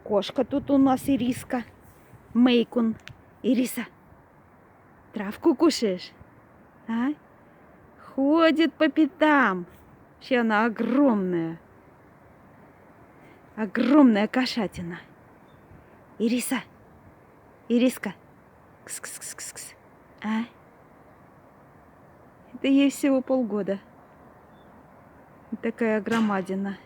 Кошка тут у нас Ириска. Мейкун. Ириса, травку кушаешь? А? Ходит по пятам. Вообще она огромная. Огромная кошатина. Ириса. Ириска. Кс-кс-кс-кс. А? Это ей всего полгода. Такая громадина.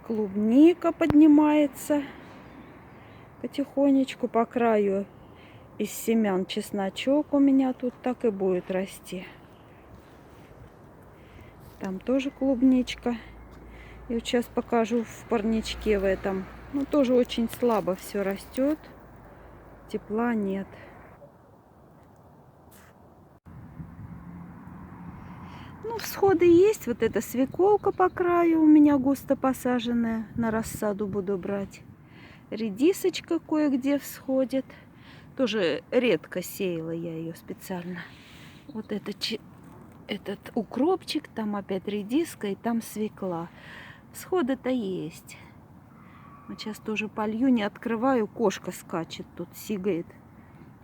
Клубника поднимается потихонечку по краю. Из семян чесночок у меня тут так и будет расти. Там тоже клубничка. И вот сейчас покажу в парничке в этом. Ну, тоже очень слабо все растет. Тепла нет. Ну, всходы есть. Вот эта свеколка по краю у меня густо посаженная. На рассаду буду брать. Редисочка кое-где всходит. Тоже редко сеяла я ее специально. Вот этот укропчик, там опять редиска и там свекла. Всходы-то есть. Вот сейчас тоже полью, не открываю. Кошка скачет тут, сигает.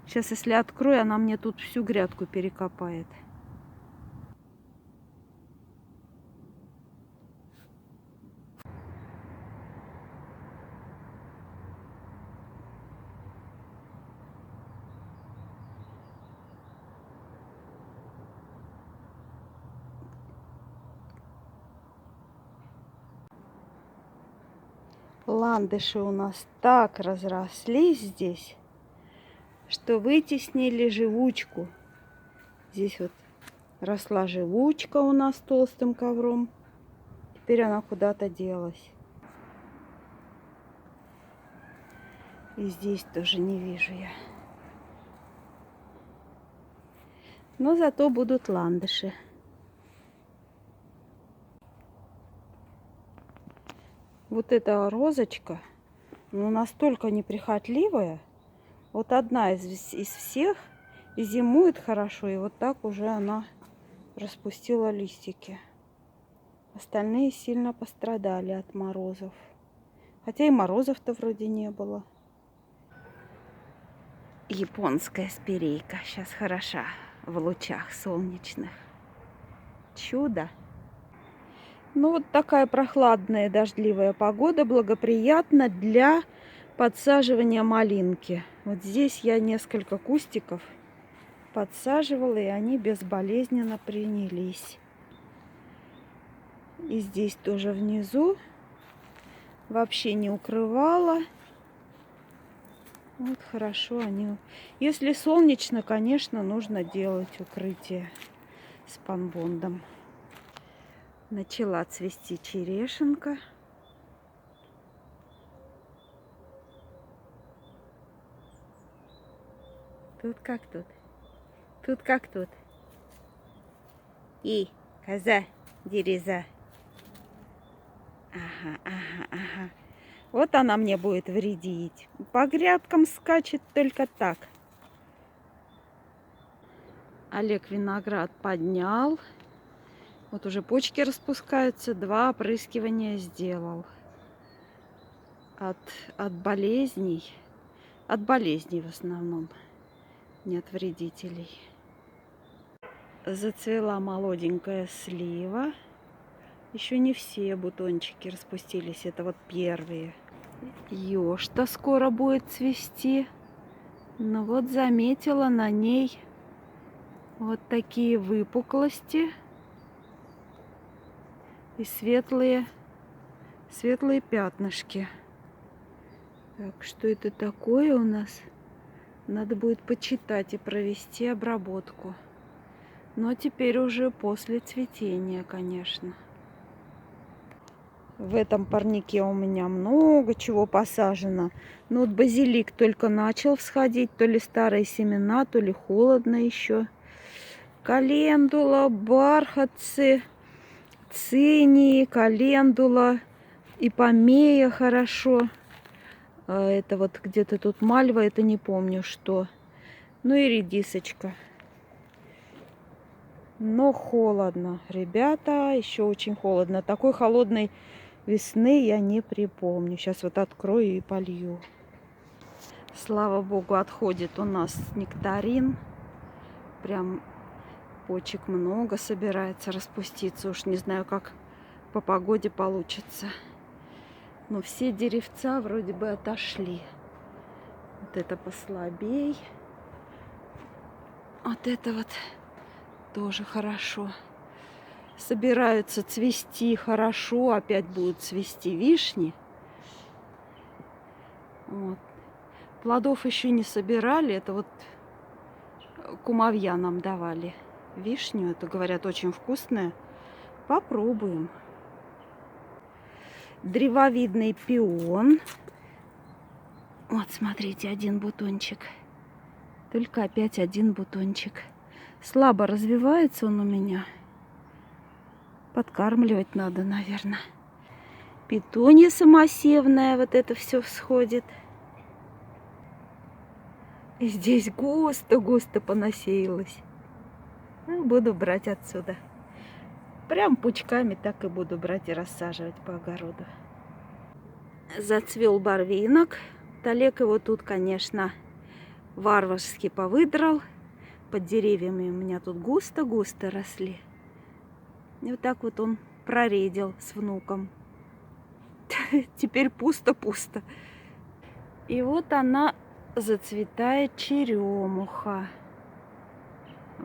Сейчас, если открою, она мне тут всю грядку перекопает. Ландыши у нас так разрослись здесь, что вытеснили живучку. Здесь вот росла живучка у нас толстым ковром. Теперь она куда-то делась. И здесь тоже не вижу я. Но зато будут ландыши. Вот эта розочка, ну, настолько неприхотливая. Вот одна из всех и зимует хорошо. И вот так уже она распустила листики. Остальные сильно пострадали от морозов. Хотя и морозов-то вроде не было. Японская спирейка сейчас хороша в лучах солнечных. Чудо! Ну вот такая прохладная дождливая погода благоприятна для подсаживания малинки. Вот здесь я несколько кустиков подсаживала, и они безболезненно принялись. И здесь тоже внизу вообще не укрывала. Вот хорошо они. Если солнечно, конечно, нужно делать укрытие с панбондом. Начала цвести черешенка. Тут как тут? Тут как тут? И, коза, дереза. Ага, ага, ага. Вот она мне будет вредить. По грядкам скачет только так. Олег виноград поднял. Вот уже почки распускаются. 2 опрыскивания сделал. От болезней. От болезней в основном. Не от вредителей. Зацвела молоденькая слива. Еще не все бутончики распустились. Это вот первые. Ёшта скоро будет цвести. Но вот заметила на ней вот такие выпуклости и светлые пятнышки. Так, что это такое у нас? Надо будет почитать и провести обработку. Но теперь уже после цветения, конечно. В этом парнике у меня много чего посажено. Ну вот базилик только начал всходить. То ли старые семена, то ли холодно еще. Календула, бархатцы, цинии, календула, ипомея хорошо. А это вот где-то тут мальва, это не помню что. Ну и редисочка. Но холодно, ребята, еще очень холодно. Такой холодной весны я не припомню. Сейчас вот открою и полью. Слава богу, отходит у нас нектарин. Прям почек много собирается распуститься. Уж не знаю, как по погоде получится. Но все деревца вроде бы отошли. Вот это послабей. Вот это вот тоже хорошо. Собираются цвести хорошо. Опять будут цвести вишни. Вот. Плодов еще не собирали. Это вот кумовья нам давали. Вишню. Это, говорят, очень вкусная. Попробуем. Древовидный пион. Вот, смотрите, один бутончик. Только опять один бутончик. Слабо развивается он у меня. Подкармливать надо, наверное. Петуния самосевная. Вот это все всходит. И здесь густо-густо понасеялось. Буду брать отсюда. Прям пучками так и буду брать и рассаживать по огороду. Зацвел барвинок. Талек его тут, конечно, варварски повыдрал. Под деревьями у меня тут густо-густо росли. И вот так вот он проредил с внуком. Теперь пусто-пусто. И вот она зацветает черемуха.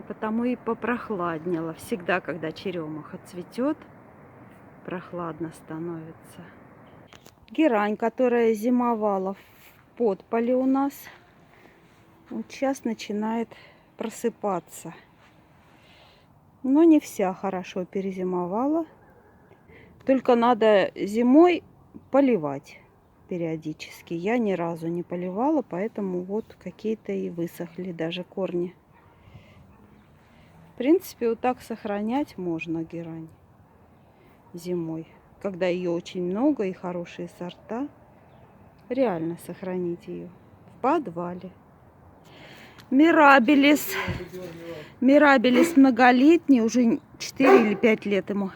Потому и попрохладнело. Всегда, когда черемуха цветет, прохладно становится. Герань, которая зимовала в подполе у нас, вот сейчас начинает просыпаться. Но не вся хорошо перезимовала. Только надо зимой поливать периодически. Я ни разу не поливала, поэтому вот какие-то и высохли даже корни. В принципе, вот так сохранять можно герань зимой. Когда ее очень много и хорошие сорта, реально сохранить ее в подвале. Мирабелис. Мирабелис многолетний, уже 4 или 5 лет ему.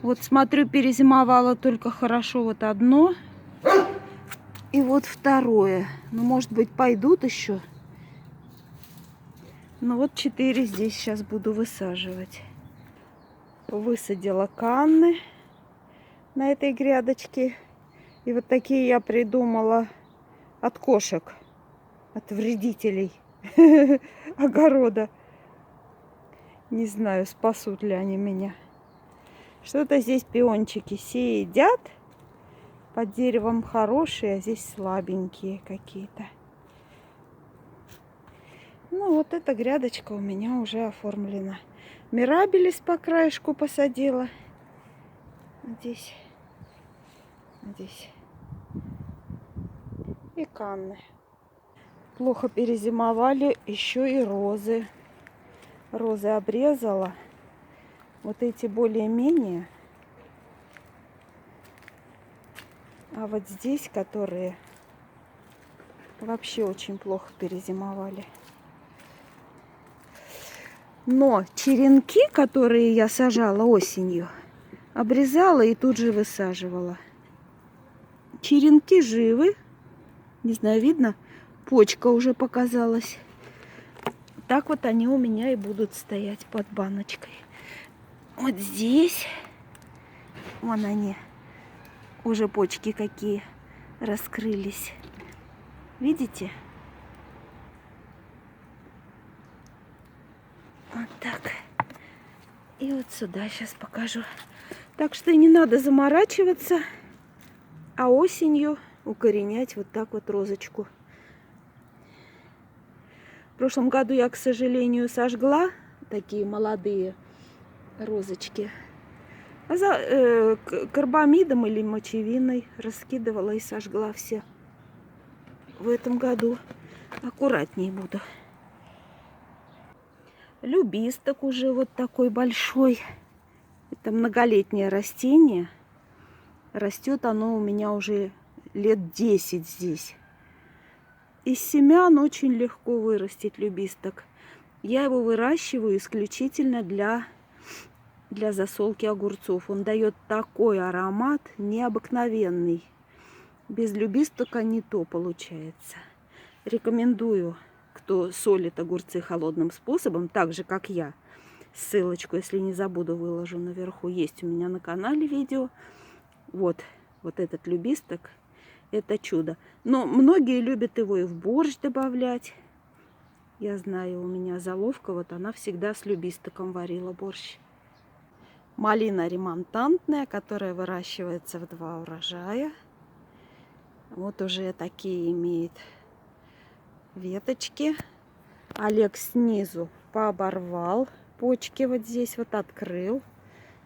Вот смотрю, перезимовало только хорошо вот одно. И вот второе. Ну, может быть, пойдут еще. Ну вот 4 здесь сейчас буду высаживать. Высадила канны на этой грядочке. И вот такие я придумала от кошек, от вредителей огорода. Не знаю, спасут ли они меня. Что-то здесь пиончики все едят. Под деревом хорошие, а здесь слабенькие какие-то. Ну, вот эта грядочка у меня уже оформлена. Мирабелис по краешку посадила. Здесь. Здесь. И канны. Плохо перезимовали еще и розы. Розы обрезала. Вот эти более-менее. А вот здесь, которые вообще очень плохо перезимовали. Но черенки, которые я сажала осенью, обрезала и тут же высаживала. Черенки живы. Не знаю, видно? Почка уже показалась. так вот они у меня и будут стоять под баночкой. Вот здесь, вон они, уже почки какие раскрылись. Видите? Вот так. И вот сюда сейчас покажу. Так что не надо заморачиваться, а осенью укоренять вот так вот розочку. В прошлом году я, к сожалению, сожгла такие молодые розочки. А за карбамидом или мочевиной раскидывала и сожгла все. В этом году аккуратнее буду. Любисток уже вот такой большой. Это многолетнее растение. Растет оно у меня уже лет 10 здесь. Из семян очень легко вырастить любисток. Я его выращиваю исключительно для засолки огурцов. Он дает такой аромат необыкновенный. Без любистока не то получается. Рекомендую, кто солит огурцы холодным способом, так же как я. Ссылочку, если не забуду, выложу наверху. Есть у меня на канале видео. Вот этот любисток. Это чудо. Но многие любят его и в борщ добавлять. Я знаю, у меня заловка, вот она всегда с любистоком варила борщ. Малина ремонтантная, которая выращивается в 2 урожая. Вот уже такие имеет веточки. Олег снизу пооборвал почки, вот здесь вот открыл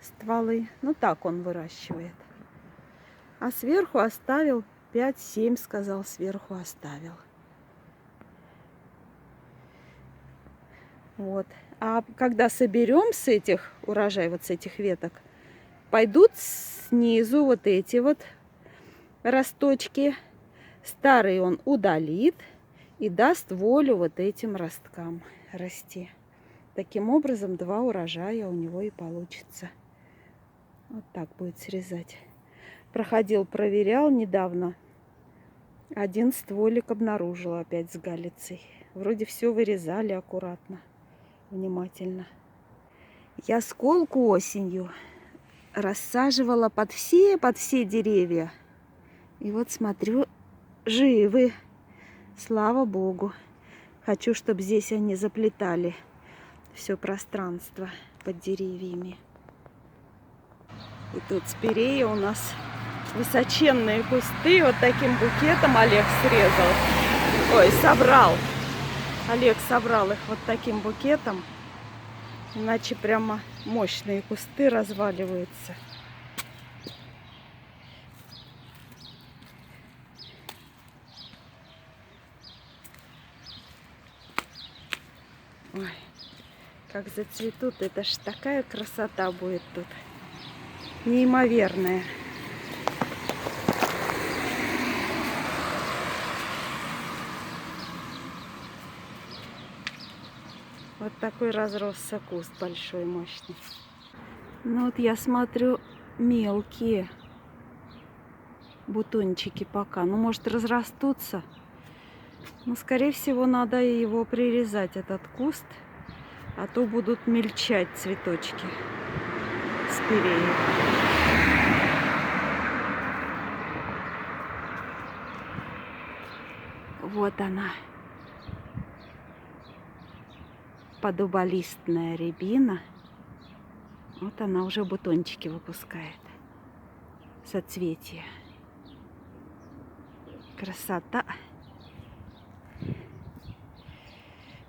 стволы. Ну так он выращивает. А сверху оставил 5-7, сказал, сверху оставил. Вот. А когда соберем с этих урожай, вот с этих веток, пойдут снизу вот эти вот росточки. Старый он удалит и даст волю вот этим росткам расти. Таким образом 2 урожая у него и получится. Вот так будет срезать. Проходил, проверял недавно. Один стволик обнаружил опять с галицей. Вроде все вырезали аккуратно, внимательно. Я сколку осенью рассаживала под все деревья. И вот смотрю, живы. Слава Богу. Хочу, чтобы здесь они заплетали все пространство под деревьями. И тут спирея у нас высоченные кусты. Вот таким букетом Олег срезал. Ой, собрал. Олег собрал их вот таким букетом. Иначе прямо мощные кусты разваливаются. Ой, как зацветут. Это ж такая красота будет тут. Неимоверная. Вот такой разросся куст большой, мощный. Ну вот я смотрю, мелкие бутончики пока. Ну, может, разрастутся. Но, скорее всего, надо его прирезать, этот куст. А то будут мельчать цветочки спиреи. Вот она. Подуболистная рябина. Вот она уже бутончики выпускает. Соцветия. Красота.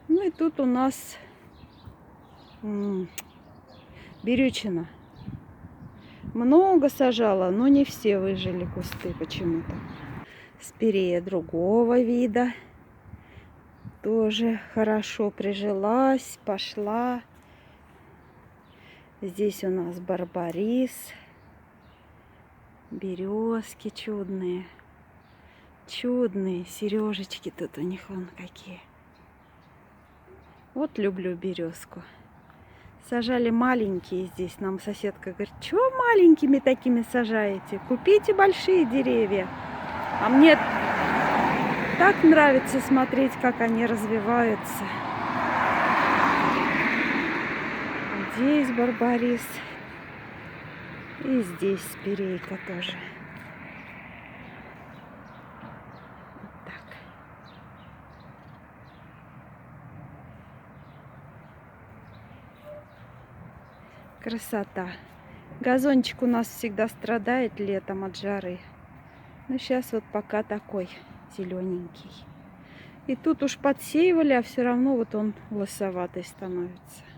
Ну и тут у нас берючина. Много сажала, но не все выжили кусты почему-то. Спирея другого вида. Тоже хорошо прижилась, пошла. Здесь у нас барбарис. Березки чудные. Чудные сережечки тут у них вон какие. Вот люблю березку. Сажали маленькие здесь. Нам соседка говорит, что маленькими такими сажаете? Купите большие деревья. А мне так нравится смотреть, как они развиваются. здесь барбарис. И здесь спирейка тоже. Вот так. Красота. Газончик у нас всегда страдает летом от жары. Но сейчас вот пока такой зелененький. И тут уж подсеивали, а все равно вот он лосоватый становится.